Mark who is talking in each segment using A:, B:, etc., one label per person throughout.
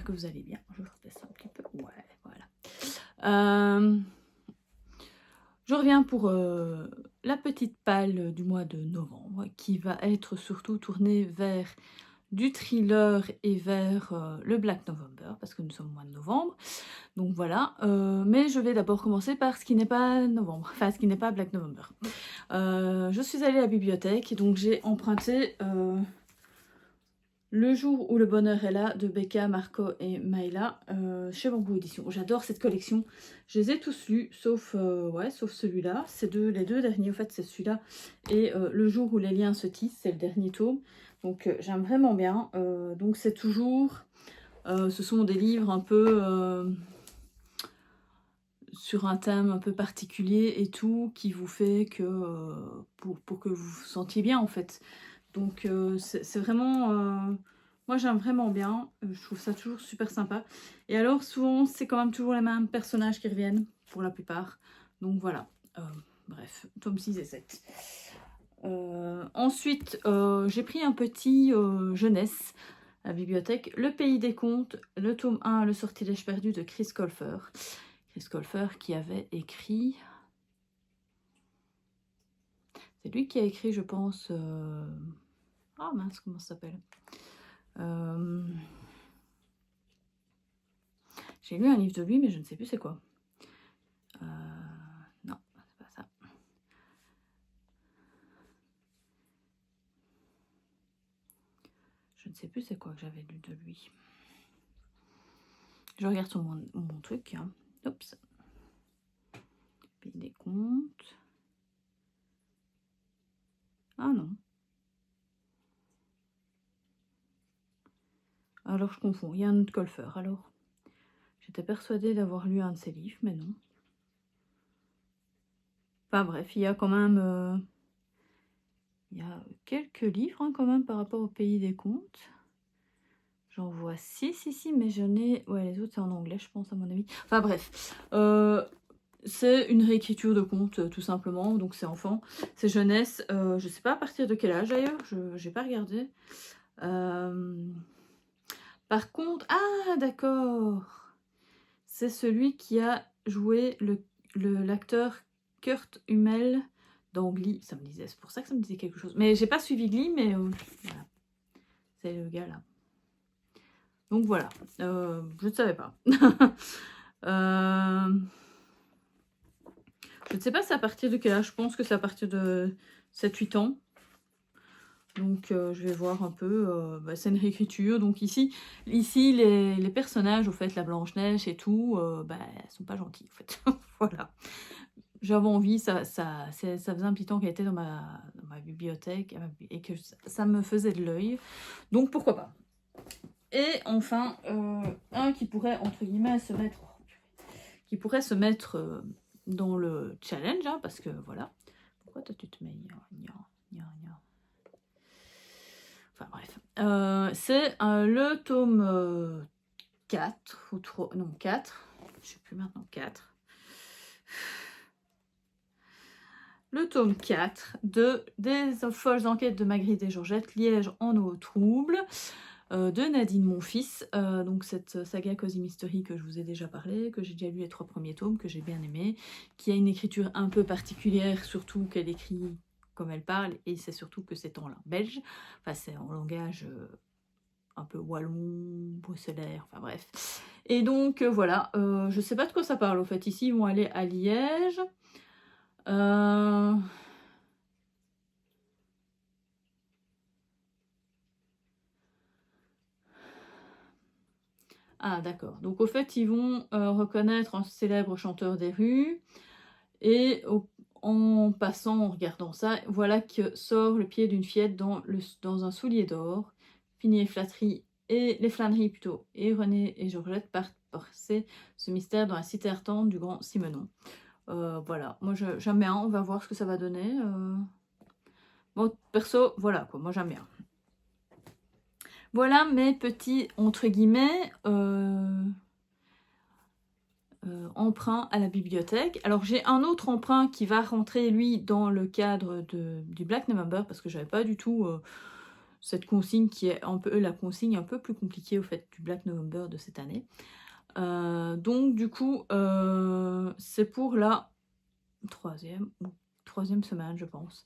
A: j'espère que vous allez bien. Je redescends un petit peu. Ouais, voilà. Je reviens pour la petite palle du mois de novembre qui va être surtout tournée vers du thriller et vers le Black November parce que nous sommes au mois de novembre. Donc voilà, mais je vais d'abord commencer par ce qui n'est pas novembre, enfin ce qui n'est pas Black November. Je suis allée à la bibliothèque et donc j'ai emprunté Le jour où le bonheur est là de Becca, Marco et Maïla chez Bambou Édition. J'adore cette collection, je les ai tous lus sauf celui-là. C'est les deux derniers, en fait c'est celui-là et Le jour où les liens se tissent, c'est le dernier tome. Donc j'aime vraiment bien, donc c'est toujours, ce sont des livres un peu sur un thème un peu particulier et tout, qui vous fait que, pour que vous vous sentiez bien en fait. Donc c'est vraiment, moi j'aime vraiment bien, je trouve ça toujours super sympa. Et alors souvent c'est quand même toujours les mêmes personnages qui reviennent, pour la plupart. Donc voilà, bref, tome 6 et 7. Ensuite, j'ai pris un petit jeunesse à la bibliothèque, Le Pays des Contes, le tome 1, Le Sortilège perdu de Chris Colfer. Chris Colfer qui avait écrit... C'est lui qui a écrit, je pense... Ah mince, comment ça s'appelle J'ai lu un livre de lui, mais je ne sais plus c'est quoi. Non, c'est pas ça. Je ne sais plus c'est quoi que j'avais lu de lui. Je regarde sur mon truc. Hein. Oups. Pays des Contes. Ah non. Alors je confonds. Il y a un autre Colfer. Alors, j'étais persuadée d'avoir lu un de ses livres, mais non. Enfin bref, il y a quand même... il y a quelques livres hein, quand même par rapport au Pays des Contes. J'en vois 6 ici, mais je n'ai... Ouais, les autres c'est en anglais, je pense, à mon avis. Enfin bref. C'est une réécriture de contes, tout simplement. Donc c'est enfant, c'est jeunesse. Je sais pas à partir de quel âge d'ailleurs, je n'ai pas regardé. Par contre... Ah, d'accord. C'est celui qui a joué l'acteur Kurt Hummel dans Glee. Ça me disait, c'est pour ça que ça me disait quelque chose. Mais j'ai pas suivi Glee, mais voilà. C'est le gars là. Donc voilà, je ne savais pas. Je ne sais pas c'est à partir de quel âge, je pense que c'est à partir de 7-8 ans. Donc je vais voir un peu, c'est une réécriture. Donc ici les personnages, au fait, la Blanche-Neige et tout, elles sont pas gentilles en fait. Voilà. J'avais envie, ça faisait un petit temps qu'elle était dans ma bibliothèque et que ça me faisait de l'œil. Donc pourquoi pas. Et enfin, un qui pourrait, entre guillemets, se mettre dans le challenge, hein, parce que voilà. Pourquoi toi tu te mets... Enfin bref. C'est le tome 4, ou 3, non 4, je sais plus maintenant, 4. Le tome 4 des folles enquêtes de Magritte et Georgette, Liège en eau trouble, de Nadine Monfils. Donc cette saga Cozy Mystery que je vous ai déjà parlé, que j'ai déjà lu les 3 premiers tomes, que j'ai bien aimé, qui a une écriture un peu particulière, surtout qu'elle écrit comme elle parle, et c'est surtout que c'est en langue belge, enfin c'est en langage un peu wallon, bruxellaire, enfin bref. Et donc voilà, je sais pas de quoi ça parle au fait. Ici ils vont aller à Liège. Ah d'accord, donc au fait ils vont reconnaître un célèbre chanteur des rues et en passant, en regardant ça, voilà que sort le pied d'une fillette dans un soulier d'or. Fini les flâneries plutôt, et René et Georgette partent percer ce mystère dans la cité ardente du grand Simenon. Voilà, moi j'aime bien, on va voir ce que ça va donner. Bon, perso, voilà quoi, moi j'aime bien. Voilà mes petits, entre guillemets, emprunt à la bibliothèque. Alors j'ai un autre emprunt qui va rentrer lui dans le cadre du Black November parce que j'avais pas du tout cette consigne qui est un peu la consigne un peu plus compliquée au fait du Black November de cette année. Donc du coup, c'est pour la troisième semaine, je pense.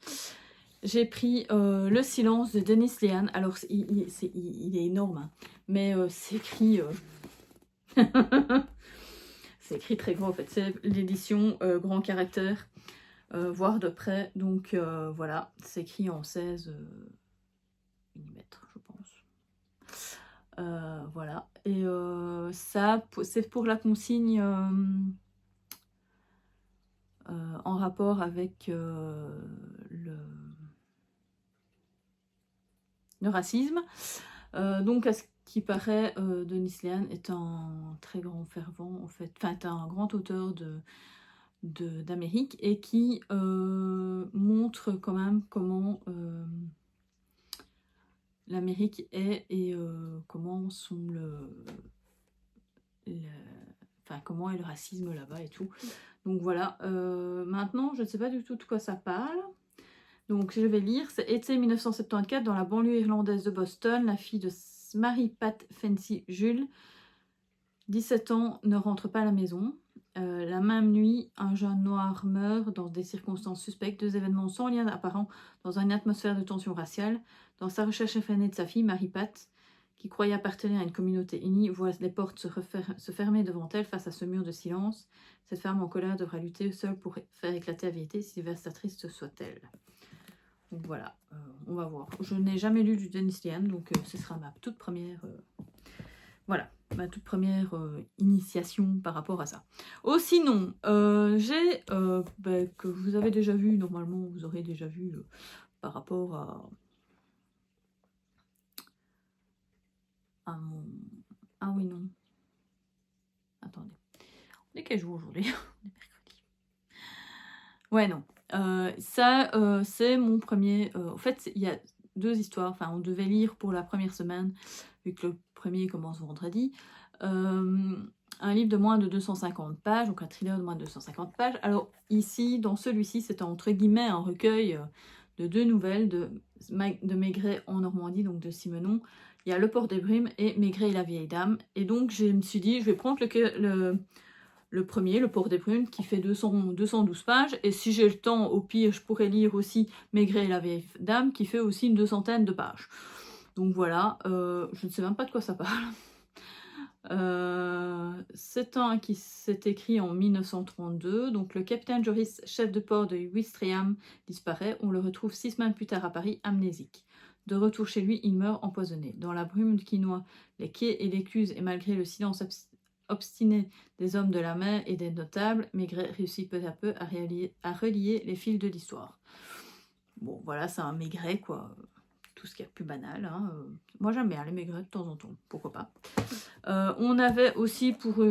A: J'ai pris Le silence de Dennis Lehane. Alors, il est énorme, hein, mais c'est écrit... c'est écrit très gros, en fait. C'est l'édition grand caractère, voire de près. Donc, voilà, c'est écrit en 16 mm, je pense. Voilà. Et ça, c'est pour la consigne... en rapport avec le racisme. Donc, à ce qui paraît, Dennis Lehane est un très grand fervent, en fait, enfin, un grand auteur d'Amérique et qui montre quand même comment l'Amérique est et comment sont enfin, comment est le racisme là-bas et tout. Donc voilà, maintenant je ne sais pas du tout de quoi ça parle. Donc je vais lire, c'est été 1974 dans la banlieue irlandaise de Boston, la fille de Mary-Pat Fancy Jules, 17 ans, ne rentre pas à la maison. La même nuit, un jeune noir meurt dans des circonstances suspectes, 2 événements sans lien apparent dans une atmosphère de tension raciale. Dans sa recherche effrénée de sa fille, Mary-Pat, qui croyait appartenir à une communauté unie, voit les portes se fermer devant elle face à ce mur de silence. Cette femme en colère devra lutter seule pour faire éclater la vérité, si dévastatrice soit-elle. Donc voilà, on va voir. Je n'ai jamais lu du Dennis Lehane, donc ce sera ma toute première... voilà, ma toute première initiation par rapport à ça. Oh, sinon, j'ai, que vous avez déjà vu, normalement vous aurez déjà vu par rapport à mon... Ah oui, non. Attendez. On est quel jour aujourd'hui? On est mercredi. Ouais, non. Ça, c'est mon premier... en fait, il y a 2 histoires. Enfin, on devait lire pour la première semaine, vu que le premier commence vendredi. Un livre de moins de 250 pages, donc un thriller de moins de 250 pages. Alors ici, dans celui-ci, c'est entre guillemets un recueil de 2 nouvelles de Maigret en Normandie, donc de Simenon. Il y a Le Port des Brumes et Maigret et la vieille dame. Et donc je me suis dit, je vais prendre le premier, Le Port des Brumes, qui fait 212 pages. Et si j'ai le temps, au pire, je pourrais lire aussi Maigret et la vieille dame, qui fait aussi une 200aine de pages. Donc voilà, je ne sais même pas de quoi ça parle. C'est un qui s'est écrit en 1932. Donc le capitaine Joris, chef de port de Ouistreham, disparaît. On le retrouve 6 semaines plus tard à Paris, amnésique. De retour chez lui, il meurt empoisonné. Dans la brume qui noie les quais et l'écluse, et malgré le silence obstiné des hommes de la mer et des notables, Maigret réussit peu à peu à relier les fils de l'histoire. Bon, voilà, c'est un Maigret, quoi. Tout ce qui est plus banal. Hein. Moi, j'aime bien les Maigrets de temps en temps. Pourquoi pas. On avait aussi pour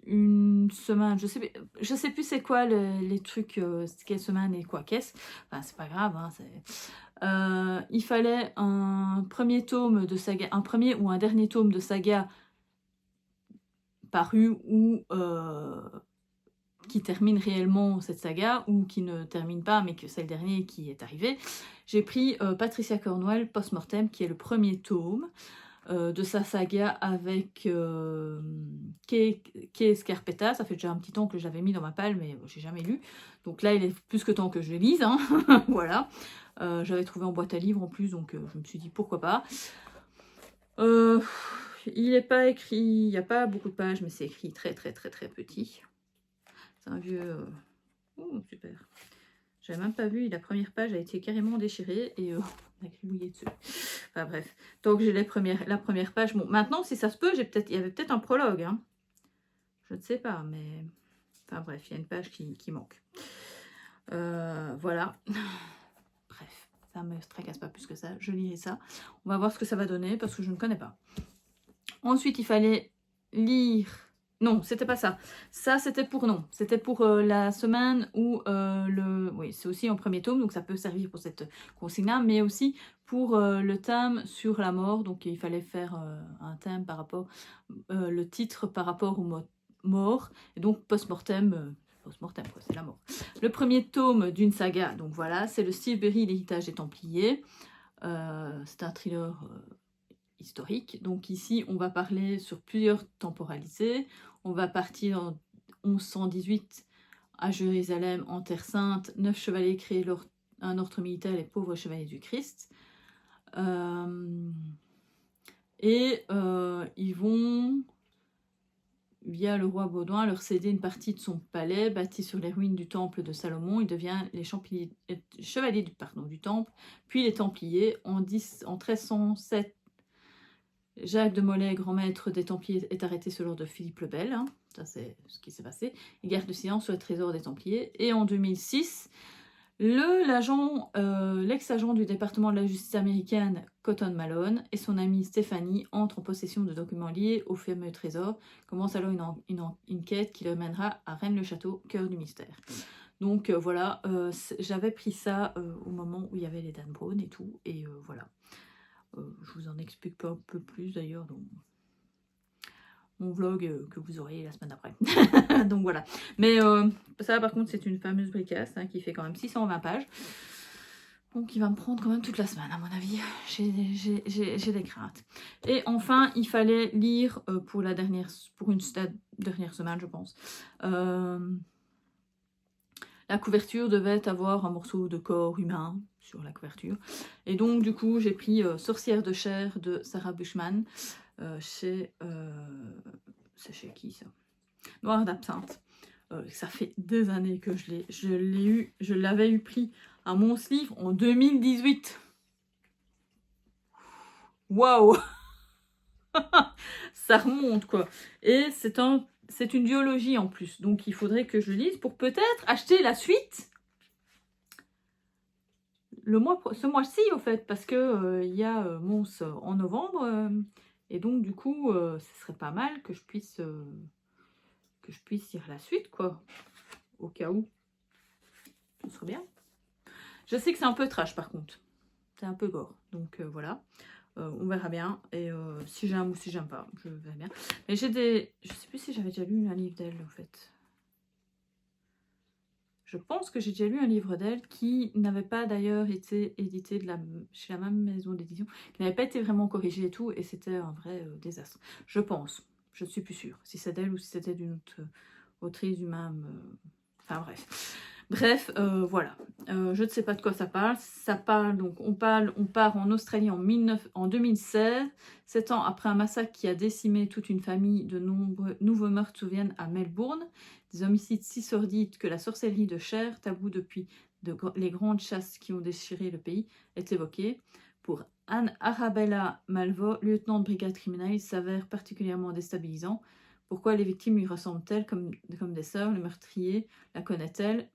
A: une semaine, je sais plus c'est quoi les trucs, quelle semaine et quoi qu'est-ce. Enfin, c'est pas grave. Hein, il fallait un premier tome de saga, un premier ou un dernier tome de saga paru ou qui termine réellement cette saga ou qui ne termine pas mais que c'est le dernier qui est arrivé. J'ai pris Patricia Cornwell Post-Mortem qui est le premier tome de sa saga avec Kay Scarpetta. Ça fait déjà un petit temps que je l'avais mis dans ma palle mais j'ai jamais lu. Donc là il est plus que temps que je le lise. Hein. Voilà. J'avais trouvé en boîte à livres en plus donc je me suis dit pourquoi pas. Il n'est pas écrit, il n'y a pas beaucoup de pages mais c'est écrit très très très très petit. C'est un vieux... Oh, super. J'avais même pas vu, la première page a été carrément déchirée et on a gribouillé dessus. Enfin bref, donc j'ai la première page. Bon, maintenant, si ça se peut, il y avait peut-être un prologue. Hein. Je ne sais pas, mais... Enfin bref, il y a une page qui manque. Voilà. Bref, ça me tracasse pas plus que ça. Je lirai ça. On va voir ce que ça va donner parce que je ne connais pas. Ensuite, il fallait lire... Non, c'était pas ça. Ça, c'était pour la semaine où oui, c'est aussi en premier tome, donc ça peut servir pour cette consigne-là, mais aussi pour le thème sur la mort. Donc il fallait faire un thème par rapport, le titre par rapport au mot mort, et donc post-mortem. Post-mortem, quoi, c'est la mort. Le premier tome d'une saga, donc voilà, c'est le Steve Berry, l'héritage des Templiers. C'est un thriller historique. Donc ici, on va parler sur plusieurs temporalités. On va partir en 1118 à Jérusalem, en Terre Sainte. 9 chevaliers créent un ordre militaire, les pauvres chevaliers du Christ. Ils vont, via le roi Baudouin, leur céder une partie de son palais bâti sur les ruines du temple de Salomon. Il devient les chevaliers du temple, puis les Templiers. En 1307, Jacques de Molay, grand maître des Templiers, est arrêté sous l'ordre de Philippe le Bel. Hein. Ça, c'est ce qui s'est passé. Il garde le silence sur le trésor des Templiers. Et en 2006, l'ex-agent du département de la justice américaine, Cotton Malone, et son amie Stéphanie entrent en possession de documents liés au fameux trésor. Commence alors une quête qui le mènera à Rennes-le-Château, cœur du mystère. Donc voilà, j'avais pris ça au moment où il y avait les Dan Brown et tout, et voilà. Je vous en explique pas un peu plus d'ailleurs dans mon vlog que vous aurez la semaine d'après. Donc voilà. Mais ça par contre c'est une fameuse bricasse hein, qui fait quand même 620 pages. Donc il va me prendre quand même toute la semaine à mon avis. J'ai des craintes. Et enfin il fallait lire pour une dernière semaine je pense. La couverture devait avoir un morceau de corps humain sur la couverture. Et donc, du coup, j'ai pris Sorcière de chair de Sarah Bushman. C'est chez qui, ça? Noir d'absinthe. Ça fait des années que je l'avais eu pris à mon livre en 2018. Waouh. Ça remonte, quoi. Et c'est une duologie en plus, donc il faudrait que je lise pour peut-être acheter la suite ce mois-ci, au fait, parce que il y a Mons en novembre, et donc du coup, ce serait pas mal que je puisse lire la suite, quoi, au cas où. Ce serait bien. Je sais que c'est un peu trash, par contre. C'est un peu gore, donc voilà. On verra bien, et si j'aime ou si j'aime pas, je verrai bien. Mais je sais plus si j'avais déjà lu un livre d'elle, en fait. Je pense que j'ai déjà lu un livre d'elle qui n'avait pas d'ailleurs été édité chez la même maison d'édition, qui n'avait pas été vraiment corrigé et tout, et c'était un vrai désastre. Je pense, je ne suis plus sûre, si c'est d'elle ou si c'était d'une autre autrice du même... Enfin bref. Bref, voilà. Je ne sais pas de quoi ça parle. Ça parle, donc on part en Australie en 2016, 7 ans après un massacre qui a décimé toute une famille. De nombreux nouveaux meurtres surviennent à Melbourne. Des homicides si sordides que la sorcellerie de chair, tabou depuis les grandes chasses qui ont déchiré le pays, est évoquée. Pour Anne Arabella Malvo, lieutenant de brigade criminelle, il s'avère particulièrement déstabilisant. Pourquoi les victimes lui ressemblent-elles comme des sœurs? Le meurtrier la connaît-elle?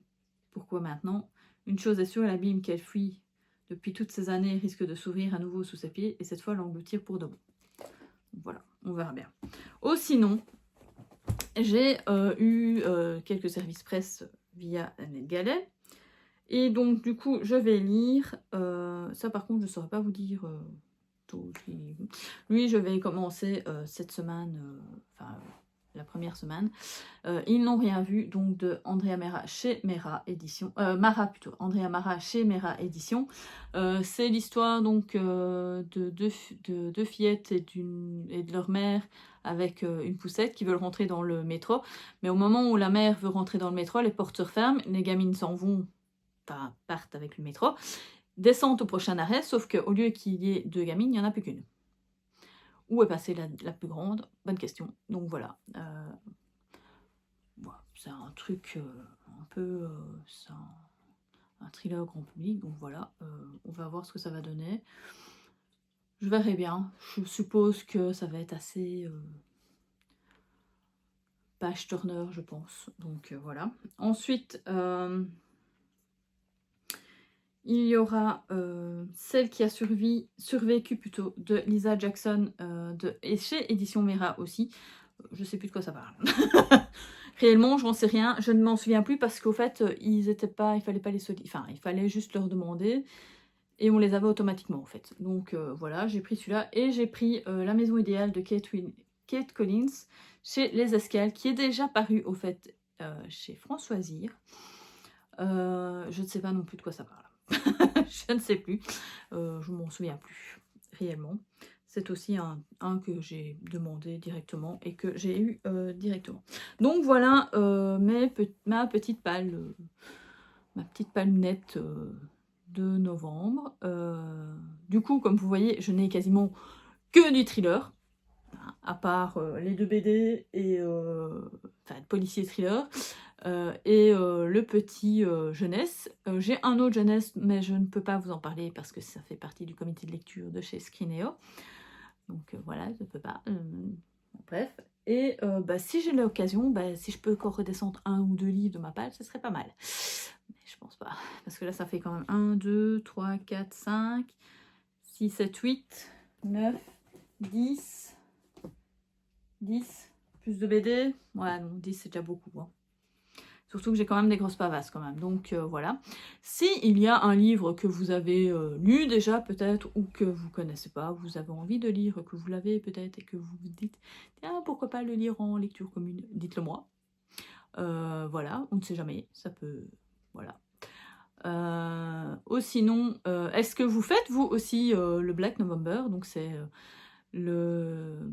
A: Pourquoi maintenant? Une chose est sûre, l'abîme qu'elle fuit depuis toutes ces années risque de s'ouvrir à nouveau sous ses pieds et cette fois l'engloutir pour de bon. Voilà, on verra bien. Oh, sinon, j'ai eu quelques services presse via Annette Gallet. Et donc, du coup, je vais lire. Ça, par contre, je ne saurais pas vous dire tout. Lui, je vais commencer cette semaine, la première semaine. Ils n'ont rien vu, donc de Andrea Mara chez Mera Édition. Andrea Mara chez Mera Édition. C'est l'histoire donc de deux fillettes et de leur mère avec une poussette qui veulent rentrer dans le métro. Mais au moment où la mère veut rentrer dans le métro, les portes se referment, les gamines s'en vont, partent avec le métro, descendent au prochain arrêt, sauf qu'au lieu qu'il y ait deux gamines, il n'y en a plus qu'une. Où est passée la plus grande? Bonne question. Donc voilà. Voilà, c'est un truc un peu... c'est un thriller grand public, donc voilà. On va voir ce que ça va donner. Je verrai bien. Je suppose que ça va être assez... page turner, je pense. Donc voilà. Ensuite... il y aura celle qui a survécu plutôt, de Lisa Jackson, et chez Édition Mera aussi. Je sais plus de quoi ça parle. Réellement, je n'en sais rien. Je ne m'en souviens plus parce qu'au fait, il fallait pas les solliciter. Enfin, il fallait juste leur demander et on les avait automatiquement en fait. Donc voilà, j'ai pris celui-là et j'ai pris La Maison Idéale de Kate Collins chez Les Escales, qui est déjà paru au fait chez Françoisire. Je ne sais pas non plus de quoi ça parle. je ne sais plus. Je m'en souviens plus réellement. C'est aussi un que j'ai demandé directement et que j'ai eu directement. Donc voilà ma petite palmette de novembre. Du coup, comme vous voyez, je n'ai quasiment que du thriller, à part les 2 BD et enfin policier thriller. Le petit jeunesse. J'ai un autre jeunesse, mais je ne peux pas vous en parler parce que ça fait partie du comité de lecture de chez Scrineo. Donc voilà, je ne peux pas. Bref. Et si j'ai l'occasion, si je peux encore redescendre 1 ou 2 livres de ma palle, ce serait pas mal. Mais je pense pas. Parce que là, ça fait quand même 1, 2, 3, 4, 5, 6, 7, 8, 9, 10, 10, plus de BD. Ouais, non, 10 c'est déjà beaucoup. Hein. Surtout que j'ai quand même des grosses pavasses quand même. Donc voilà. Si il y a un livre que vous avez lu déjà peut-être ou que vous connaissez pas, vous avez envie de lire, que vous l'avez peut-être et que vous vous dites tiens pourquoi pas le lire en lecture commune, dites-le moi. Voilà, on ne sait jamais, ça peut... Voilà. Sinon, est-ce que vous faites vous aussi le Black November? Donc c'est le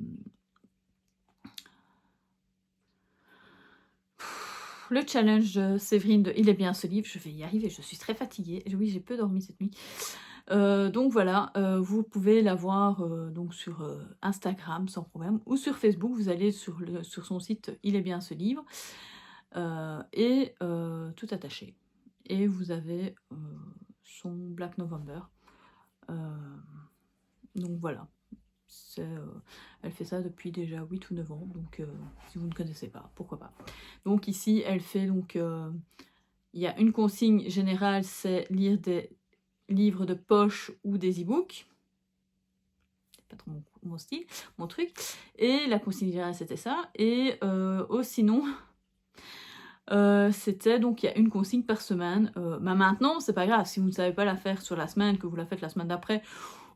A: challenge de Séverine de Il est bien ce livre, je vais y arriver, je suis très fatiguée. Oui, j'ai peu dormi cette nuit. Donc voilà, vous pouvez la voir donc sur Instagram sans problème ou sur Facebook, vous allez sur son site Il est bien ce livre tout attaché. Et vous avez son Black November. Donc voilà. Elle fait ça depuis déjà 8 ou 9 ans, donc si vous ne connaissez pas, pourquoi pas. Donc ici, elle fait donc... il y a une consigne générale, c'est lire des livres de poche ou des e-books. C'est pas trop mon style, mon truc. Et la consigne générale, c'était ça. Et sinon... c'était donc il y a une consigne par semaine. Maintenant, c'est pas grave, si vous ne savez pas la faire sur la semaine, que vous la faites la semaine d'après,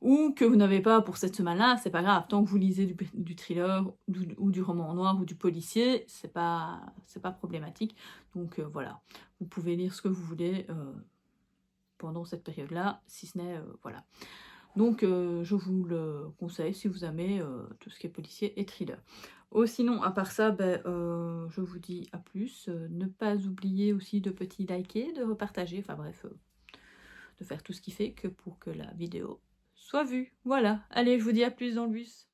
A: ou que vous n'avez pas pour cette semaine-là, c'est pas grave. Tant que vous lisez du thriller ou du roman noir ou du policier, c'est pas problématique. Donc voilà, vous pouvez lire ce que vous voulez pendant cette période-là, si ce n'est voilà. Donc je vous le conseille si vous aimez tout ce qui est policier et thriller. Sinon, à part ça, je vous dis à plus. Ne pas oublier aussi de petit liker, de repartager, enfin bref, de faire tout ce qui fait que pour que la vidéo soit vue. Voilà, allez, je vous dis à plus dans le bus.